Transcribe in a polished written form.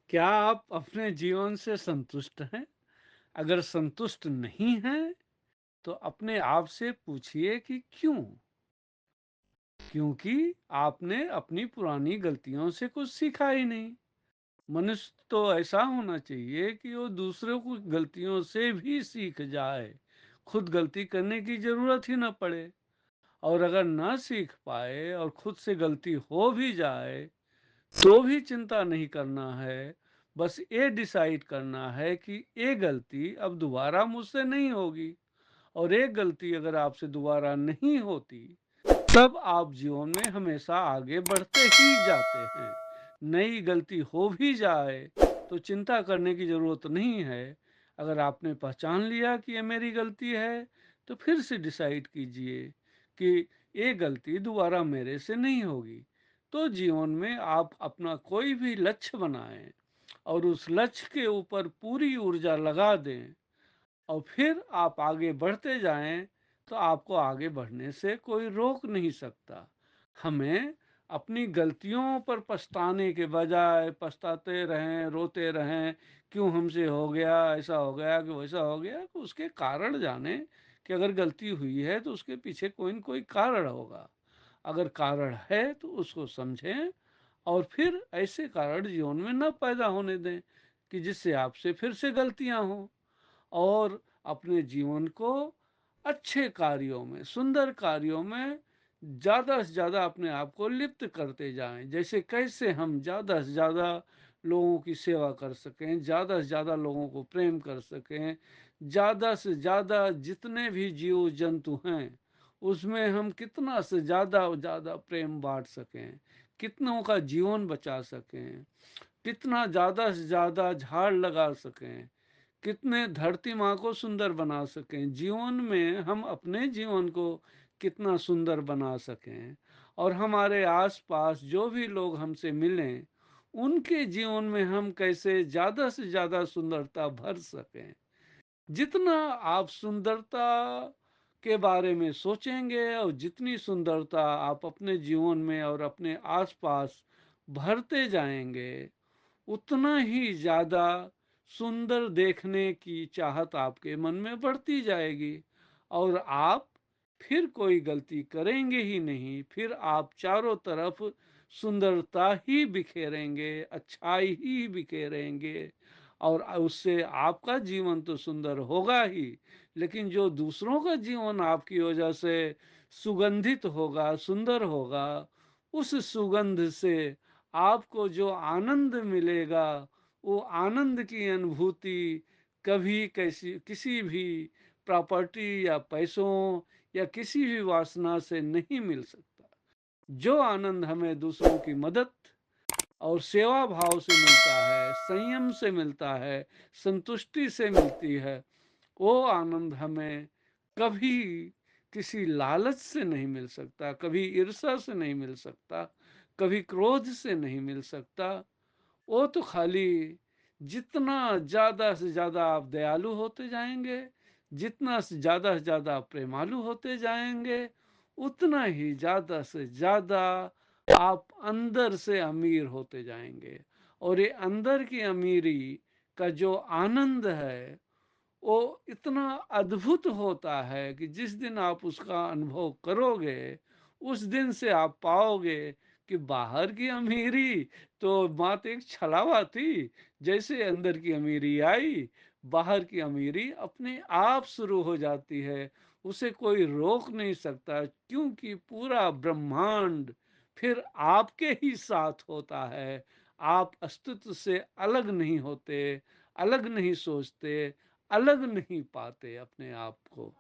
क्या आप अपने जीवन से संतुष्ट हैं? अगर संतुष्ट नहीं हैं, तो अपने आप से पूछिए कि क्यों? क्योंकि आपने अपनी पुरानी गलतियों से कुछ सीखा ही नहीं। मनुष्य तो ऐसा होना चाहिए कि वो दूसरों की गलतियों से भी सीख जाए, खुद गलती करने की ज़रूरत ही ना पड़े। और अगर ना सीख पाए और खुद से गलती हो भी जाए, तो भी चिंता नहीं करना है। बस ये डिसाइड करना है कि ये गलती अब दोबारा मुझसे नहीं होगी। और एक गलती अगर आपसे दोबारा नहीं होती, तब आप जीवन में हमेशा आगे बढ़ते ही जाते हैं। नई गलती हो भी जाए, तो चिंता करने की ज़रूरत नहीं है। अगर आपने पहचान लिया कि ये मेरी गलती है, तो फिर से डिसाइड कीजिए कि ये गलती दोबारा मेरे से नहीं होगी। तो जीवन में आप अपना कोई भी लक्ष्य बनाएं और उस लक्ष्य के ऊपर पूरी ऊर्जा लगा दें और फिर आप आगे बढ़ते जाएं, तो आपको आगे बढ़ने से कोई रोक नहीं सकता। हमें अपनी गलतियों पर पछताने के बजाय पछताते रहें, रोते रहें, क्यों हमसे हो गया, ऐसा हो गया कि वैसा हो गया, तो उसके कारण जानें कि अगर गलती हुई है तो उसके पीछे कोई न कोई कारण होगा। अगर कारण है तो उसको समझें और फिर ऐसे कारण जीवन में न पैदा होने दें कि जिससे आपसे फिर से गलतियां हों। और अपने जीवन को अच्छे कार्यों में, सुंदर कार्यों में ज़्यादा से ज़्यादा अपने आप को लिप्त करते जाएं। जैसे कैसे हम ज़्यादा से ज़्यादा लोगों की सेवा कर सकें, ज़्यादा से ज़्यादा लोगों को प्रेम कर सकें, ज़्यादा से ज़्यादा जितने भी जीव जंतु हैं उसमें हम कितना से ज़्यादा प्रेम बांट सकें, कितनों का जीवन बचा सकें, कितना ज़्यादा से ज़्यादा झाड़ लगा सकें, कितने धरती माँ को सुंदर बना सकें, जीवन में हम अपने जीवन को कितना सुंदर बना सकें और हमारे आसपास जो भी लोग हमसे मिलें उनके जीवन में हम कैसे ज़्यादा से ज़्यादा सुंदरता भर सकें। जितना आप सुंदरता के बारे में सोचेंगे और जितनी सुंदरता आप अपने जीवन में और अपने आसपास भरते जाएंगे, उतना ही ज़्यादा सुंदर देखने की चाहत आपके मन में बढ़ती जाएगी और आप फिर कोई गलती करेंगे ही नहीं। फिर आप चारों तरफ सुंदरता ही बिखेरेंगे, अच्छाई ही बिखेरेंगे और उससे आपका जीवन तो सुंदर होगा ही, लेकिन जो दूसरों का जीवन आपकी वजह से सुगंधित होगा, सुंदर होगा, उस सुगंध से आपको जो आनंद मिलेगा, वो आनंद की अनुभूति कभी कैसी किसी भी प्रॉपर्टी या पैसों या किसी भी वासना से नहीं मिल सकता। जो आनंद हमें दूसरों की मदद और सेवा भाव से मिलता है, संयम से मिलता है, संतुष्टि से मिलती है, वो आनंद हमें कभी किसी लालच से नहीं मिल सकता, कभी ईर्ष्या से नहीं मिल सकता, कभी क्रोध से नहीं मिल सकता। वो तो खाली जितना ज़्यादा से ज़्यादा आप दयालु होते जाएंगे, जितना से ज़्यादा आप प्रेमालु होते जाएंगे, उतना ही ज़्यादा से ज़्यादा आप अंदर से अमीर होते जाएंगे। और ये अंदर की अमीरी का जो आनंद है, वो इतना अद्भुत होता है कि जिस दिन आप उसका अनुभव करोगे, उस दिन से आप पाओगे कि बाहर की अमीरी तो बात एक छलावा थी। जैसे अंदर की अमीरी आई, बाहर की अमीरी अपने आप शुरू हो जाती है। उसे कोई रोक नहीं सकता, क्योंकि पूरा ब्रह्मांड फिर आपके ही साथ होता है। आप अस्तित्व से अलग नहीं होते, अलग नहीं सोचते, अलग नहीं पाते अपने आप को।